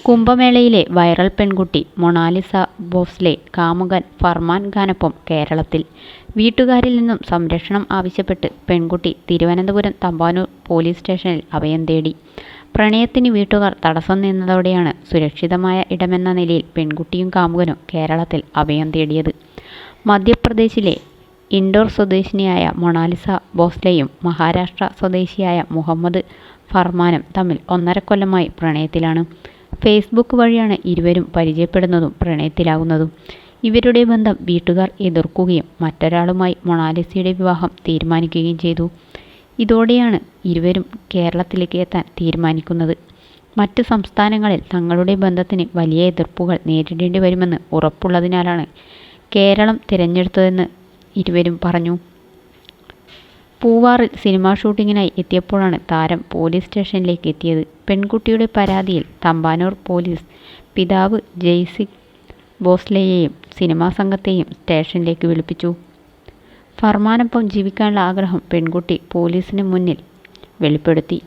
കുംഭമേളയിലെ viral പെൺകുട്ടി Mona Lisa Bhosle കാമുകൻ ഫർമാൻ ഖാനൊപ്പം കേരളത്തിൽ. വീട്ടുകാരിൽ നിന്നും സംരക്ഷണം ആവശ്യപ്പെട്ട് പെൺകുട്ടി തിരുവനന്തപുരം തമ്പാനൂർ പോലീസ് സ്റ്റേഷനിൽ അഭയം തേടി. പ്രണയത്തിന് വീട്ടുകാർ തടസ്സം നിന്നതോടെയാണ് സുരക്ഷിതമായ ഇടമെന്ന നിലയിൽ പെൺകുട്ടിയും കാമുകനും കേരളത്തിൽ അഭയം തേടിയത്. മധ്യപ്രദേശിലെ ഇൻഡോർ സ്വദേശിനിയായ മൊണാലിസ ഭോസ്ലെയും മഹാരാഷ്ട്ര സ്വദേശിയായ മുഹമ്മദ് ഫർമാനും തമ്മിൽ 1.5 കൊല്ലമായി പ്രണയത്തിലാണ്. ഫേസ്ബുക്ക് വഴിയാണ് ഇരുവരും പരിചയപ്പെടുന്നതും പ്രണയത്തിലാകുന്നതും. ഇവരുടെ ബന്ധം വീട്ടുകാർ എതിർക്കുകയും മറ്റൊരാളുമായി മൊണാലിസയുടെ വിവാഹം തീരുമാനിക്കുകയും ചെയ്തു. ഇതോടെയാണ് ഇരുവരും കേരളത്തിലേക്ക് എത്താൻ തീരുമാനിക്കുന്നത്. മറ്റ് സംസ്ഥാനങ്ങളിൽ തങ്ങളുടെ ബന്ധത്തിന് വലിയ എതിർപ്പുകൾ നേരിടേണ്ടി വരുമെന്ന് ഉറപ്പുള്ളതിനാലാണ് കേരളം തിരഞ്ഞെടുത്തതെന്ന് ഇരുവരും പറഞ്ഞു. പൂവാറിൽ സിനിമാ ഷൂട്ടിങ്ങിനായി എത്തിയപ്പോഴാണ് താരം പോലീസ് സ്റ്റേഷനിലേക്ക് എത്തിയത്. പെൺകുട്ടിയുടെ പരാതിയിൽ തമ്പാനൂർ പോലീസ് പിതാവ് ജയ്സിക് ഭോസ്ലെയെയും സിനിമാ സംഘത്തെയും സ്റ്റേഷനിലേക്ക് വിളിപ്പിച്ചു. ഫർമാനൊപ്പം ജീവിക്കാനുള്ള ആഗ്രഹം പെൺകുട്ടി പോലീസിന് മുന്നിൽ വെളിപ്പെടുത്തി.